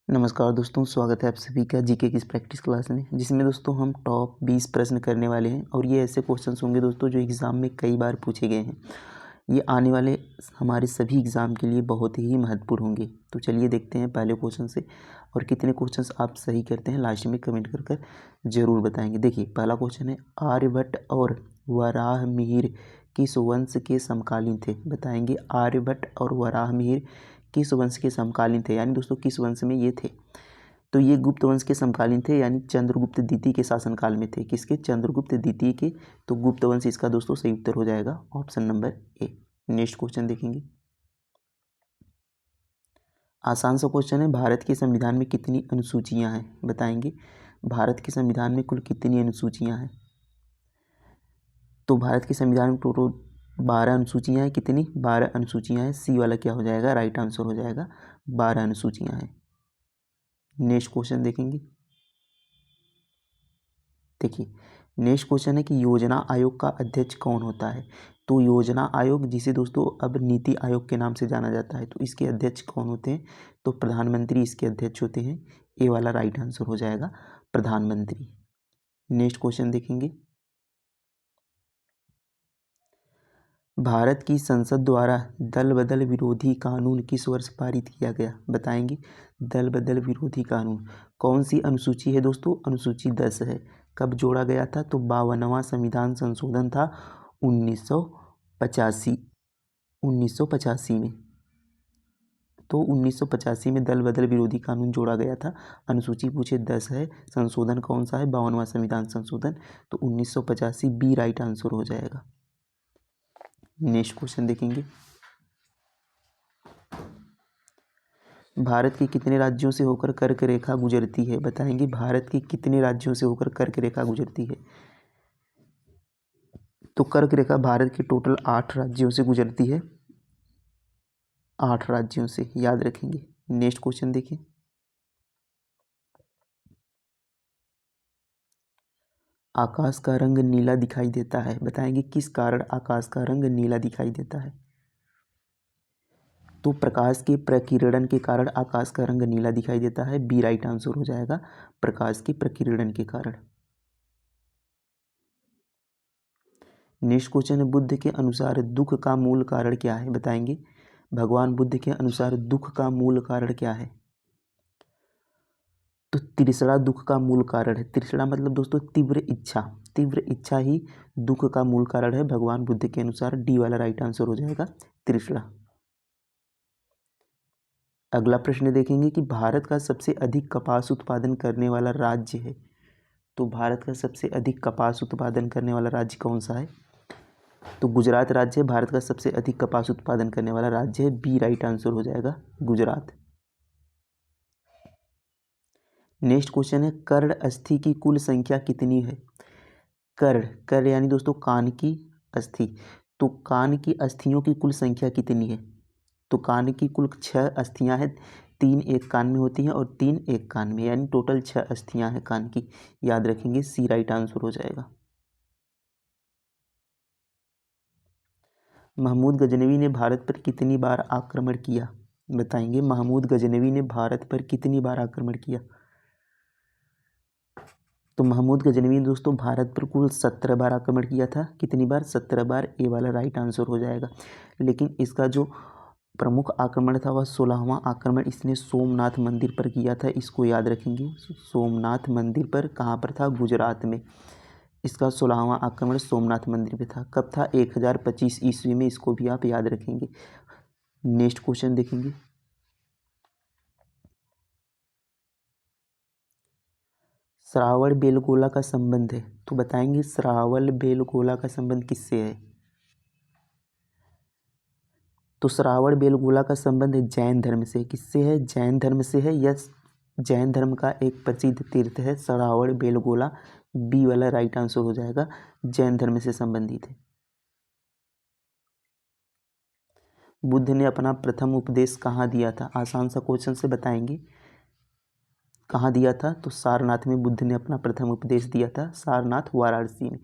नमस्कार दोस्तों, स्वागत है आप सभी का जीके की इस प्रैक्टिस क्लास में, जिसमें दोस्तों हम टॉप 20 प्रश्न करने वाले हैं। और ये ऐसे क्वेश्चंस होंगे दोस्तों जो एग्ज़ाम में कई बार पूछे गए हैं। ये आने वाले हमारे सभी एग्ज़ाम के लिए बहुत ही महत्वपूर्ण होंगे। तो चलिए देखते हैं पहले क्वेश्चन से, और कितने क्वेश्चंस आप सही करते हैं लास्ट में कमेंट कर ज़रूर बताएंगे। देखिए पहला क्वेश्चन है, आर्यभट्ट और वराहमिहिर किस वंश के समकालीन थे? बताएंगे आर्यभट्ट और वराहमिहिर किस वंश के समकालीन थे, यानी दोस्तों किस वंश में ये थे? तो ये गुप्त वंश के समकालीन थे, यानी चंद्रगुप्त द्वितीय के शासनकाल में थे। किसके? चंद्रगुप्त द्वितीय के। तो गुप्त वंश इसका दोस्तों सही उत्तर हो जाएगा option number A. Next question देखेंगे, आसान सा क्वेश्चन है, भारत के संविधान में कितनी अनुसूचियां हैं? बताएंगे भारत के संविधान में कुल कितनी अनुसूचियां हैं? तो भारत के संविधान में टोटल 12 अनुसूचियां हैं। कितनी? 12 अनुसूचियां हैं। सी वाला क्या हो जाएगा? राइट आंसर हो जाएगा, 12 अनुसूचियां हैं। नेक्स्ट क्वेश्चन देखेंगे, देखिए नेक्स्ट क्वेश्चन है कि योजना आयोग का अध्यक्ष कौन होता है? तो योजना आयोग, जिसे दोस्तों अब नीति आयोग के नाम से जाना जाता है, तो इसके अध्यक्ष कौन होते हैं? तो प्रधानमंत्री इसके अध्यक्ष होते हैं। ए वाला राइट आंसर हो जाएगा, प्रधानमंत्री। नेक्स्ट क्वेश्चन देखेंगे, भारत की संसद द्वारा दल बदल विरोधी कानून किस वर्ष पारित किया गया? बताएंगे दल बदल विरोधी कानून कौन सी अनुसूची है दोस्तों? अनुसूची 10 है। कब जोड़ा गया था? तो 52वां संविधान संशोधन था 1985 में। तो 1985 में दल बदल विरोधी कानून जोड़ा गया था। अनुसूची पूछे 10 है, संशोधन कौन सा है? 52वां संविधान संशोधन। तो 1985 बी राइट आंसर हो जाएगा। नेक्स्ट क्वेश्चन देखेंगे, भारत के कितने राज्यों से होकर कर्क रेखा गुजरती है? बताएंगे भारत के कितने राज्यों से होकर कर्क रेखा गुजरती है? तो कर्क रेखा भारत के टोटल 8 राज्यों से गुजरती है। 8 राज्यों से याद रखेंगे। नेक्स्ट क्वेश्चन देखिए, आकाश का रंग नीला दिखाई देता है। बताएंगे किस कारण आकाश का रंग नीला दिखाई देता है? तो प्रकाश के प्रकीर्णन के कारण आकाश का रंग नीला दिखाई देता है। बी राइट आंसर हो जाएगा, प्रकाश के प्रकीर्णन के कारण। नेक्स्ट क्वेश्चन है, बुद्ध के अनुसार दुख का मूल कारण क्या है? बताएंगे भगवान बुद्ध के अनुसार दुख का मूल कारण क्या है? तो तृष्णा दुख का मूल कारण है। तृष्णा मतलब दोस्तों तीव्र इच्छा। तीव्र इच्छा ही दुख का मूल कारण है भगवान बुद्ध के अनुसार। डी वाला राइट आंसर हो जाएगा, तृष्णा। अगला प्रश्न देखेंगे कि भारत का सबसे अधिक कपास उत्पादन करने वाला राज्य है। तो भारत का सबसे अधिक कपास उत्पादन करने वाला राज्य कौन सा है? तो गुजरात राज्य भारत का सबसे अधिक कपास उत्पादन करने वाला राज्य है। बी राइट आंसर हो जाएगा, गुजरात। नेक्स्ट क्वेश्चन है, कर्ण अस्थि की कुल संख्या कितनी है? कर्ण यानी दोस्तों कान की अस्थि। तो कान की अस्थियों की कुल संख्या कितनी है? तो कान की कुल 6 अस्थियां हैं। 3 एक कान में होती हैं और 3 एक कान में, यानी टोटल 6 अस्थियां हैं कान की। याद रखेंगे, सी राइट आंसर हो जाएगा। महमूद गजनवी ने भारत पर कितनी बार आक्रमण किया? बताएंगे महमूद गजनवी ने भारत पर कितनी बार आक्रमण किया? तो महमूद गजनवी ने दोस्तों भारत पर कुल 17 बार आक्रमण किया था। कितनी बार? 17 बार। ए वाला राइट आंसर हो जाएगा। लेकिन इसका जो प्रमुख आक्रमण था वह 16वां आक्रमण इसने सोमनाथ मंदिर पर किया था। इसको याद रखेंगे, सोमनाथ मंदिर पर। कहाँ पर था? गुजरात में। इसका 16वां आक्रमण सोमनाथ मंदिर पे था। कब था? 1025 ईस्वी में। इसको भी आप याद रखेंगे। नेक्स्ट क्वेश्चन देखेंगे, श्रावण बेलगोला का संबंध है। तो बताएंगे श्रावण बेलगोला का संबंध किससे है? तो श्रावण बेलगोला का संबंध जैन धर्म से। किससे है? जैन धर्म से है। यस, जैन धर्म का एक प्रसिद्ध तीर्थ है श्रावण बेलगोला। बी वाला राइट आंसर हो जाएगा, जैन धर्म से संबंधित है। बुद्ध ने अपना प्रथम उपदेश कहाँ दिया था? आसान सा क्वेश्चन से बताएंगे कहाँ दिया था? तो सारनाथ में बुद्ध ने अपना प्रथम उपदेश दिया था, सारनाथ वाराणसी में।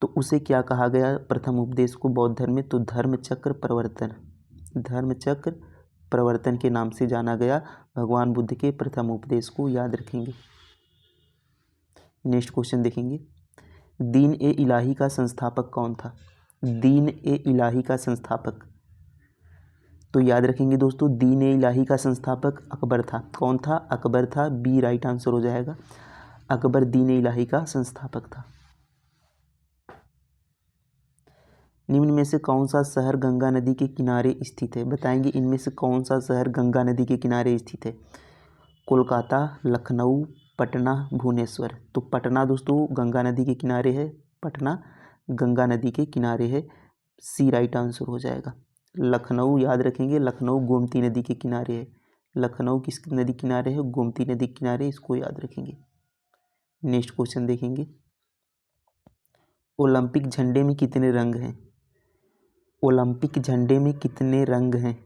तो उसे क्या कहा गया प्रथम उपदेश को बौद्ध धर्म में? तो धर्म चक्र प्रवर्तन। धर्म चक्र प्रवर्तन के नाम से जाना गया। भगवान बुद्ध के प्रथम उपदेश को याद रखेंगे। नेक्स्ट क्वेश्चन देखेंगे, दीन ए इलाही का संस्थापक कौन था? दीन ए इलाही का संस्थापक, तो याद रखेंगे दोस्तों, दीन ए इलाही का संस्थापक अकबर था। कौन था? अकबर था। बी राइट आंसर हो जाएगा। अकबर दीन ए इलाही का संस्थापक था। निम्न में से कौन सा शहर गंगा नदी के किनारे स्थित है? बताएंगे इनमें से कौन सा शहर गंगा नदी के किनारे स्थित है? कोलकाता, लखनऊ, पटना, भुवनेश्वर। तो पटना दोस्तों गंगा नदी के किनारे है। पटना गंगा नदी के किनारे है। सी राइट आंसर हो जाएगा। लखनऊ याद रखेंगे, लखनऊ गोमती नदी के किनारे है। लखनऊ किस नदी किनारे है? गोमती नदी के किनारे, इसको याद रखेंगे। नेक्स्ट क्वेश्चन देखेंगे, ओलंपिक झंडे में कितने रंग हैं? ओलंपिक झंडे में कितने रंग हैं?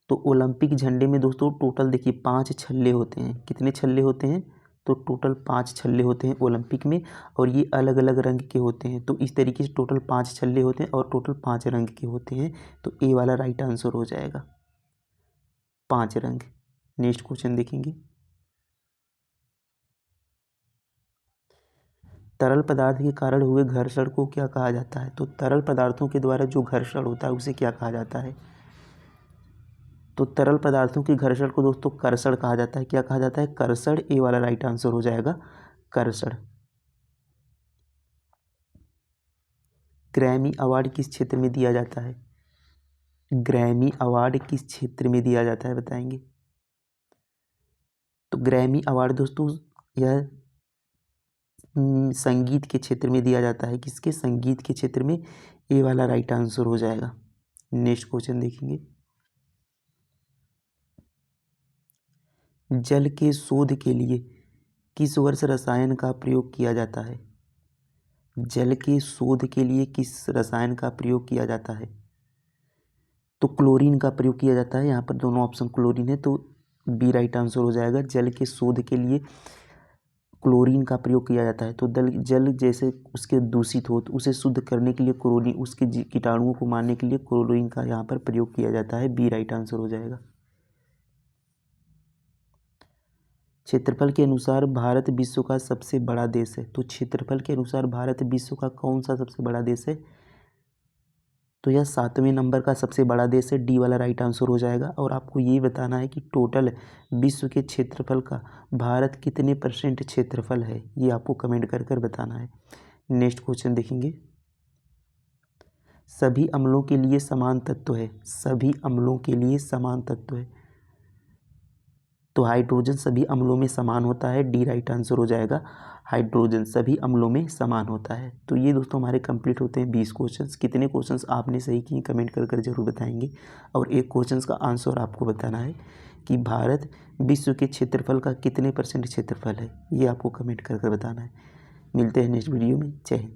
तो ओलंपिक झंडे में दोस्तों टोटल देखिए 5 छल्ले होते हैं। कितने छल्ले होते हैं? तो टोटल 5 छल्ले होते हैं ओलंपिक में, और ये अलग अलग रंग के होते हैं। तो इस तरीके से टोटल 5 छल्ले होते हैं और टोटल 5 रंग के होते हैं। तो ए वाला राइट आंसर हो जाएगा, 5 रंग। नेक्स्ट क्वेश्चन देखेंगे, तरल पदार्थ के कारण हुए घर्षण को क्या कहा जाता है? तो तरल पदार्थों के द्वारा जो घर्षण होता है उसे क्या कहा जाता है? तो तरल पदार्थों के घर्षण को दोस्तों कर्षण कहा जाता है। क्या कहा जाता है? कर्षण। ए वाला राइट आंसर हो जाएगा, कर्षण। ग्रैमी अवार्ड किस क्षेत्र में दिया जाता है? ग्रैमी अवार्ड किस क्षेत्र में दिया जाता है बताएंगे? तो ग्रैमी अवार्ड दोस्तों यह संगीत के क्षेत्र में दिया जाता है। किसके? संगीत के क्षेत्र में। ए वाला राइट आंसर हो जाएगा। नेक्स्ट क्वेश्चन देखेंगे, जल के शोध के लिए किस वर्ष रसायन का प्रयोग किया जाता है? जल के शोध के लिए किस रसायन का प्रयोग किया जाता है? तो क्लोरीन का प्रयोग किया जाता है। यहाँ पर दोनों ऑप्शन क्लोरीन है, तो बी राइट आंसर हो जाएगा। जल के शोध के लिए क्लोरीन का प्रयोग किया जाता है। तो जल जैसे उसके दूषित हो तो उसे शुद्ध करने के लिए क्लोरीन, उसके कीटाणुओं को मारने के लिए क्लोरीन का यहाँ पर प्रयोग किया जाता है। बी राइट आंसर हो जाएगा। क्षेत्रफल के अनुसार भारत विश्व का सबसे बड़ा देश है। तो क्षेत्रफल के अनुसार भारत विश्व का कौन सा सबसे बड़ा देश है? तो यह 7वें नंबर का सबसे बड़ा देश है। डी वाला राइट आंसर हो जाएगा। और आपको ये बताना है कि टोटल विश्व के क्षेत्रफल का भारत कितने % क्षेत्रफल है, ये आपको कमेंट कर कर बताना है। नेक्स्ट क्वेश्चन देखेंगे, सभी अम्लों के लिए समान तत्व है। सभी अम्लों के लिए समान तत्व है। तो हाइड्रोजन सभी अम्लों में समान होता है। डी राइट आंसर हो जाएगा। हाइड्रोजन सभी अम्लों में समान होता है। तो ये दोस्तों हमारे कंप्लीट होते हैं 20 क्वेश्चंस। कितने क्वेश्चंस आपने सही किए कमेंट कर कर जरूर बताएंगे। और एक क्वेश्चंस का आंसर आपको बताना है कि भारत विश्व के क्षेत्रफल का कितने % क्षेत्रफल है, ये आपको कमेंट कर कर बताना है। मिलते हैं नेक्स्ट वीडियो में। जय हिंद।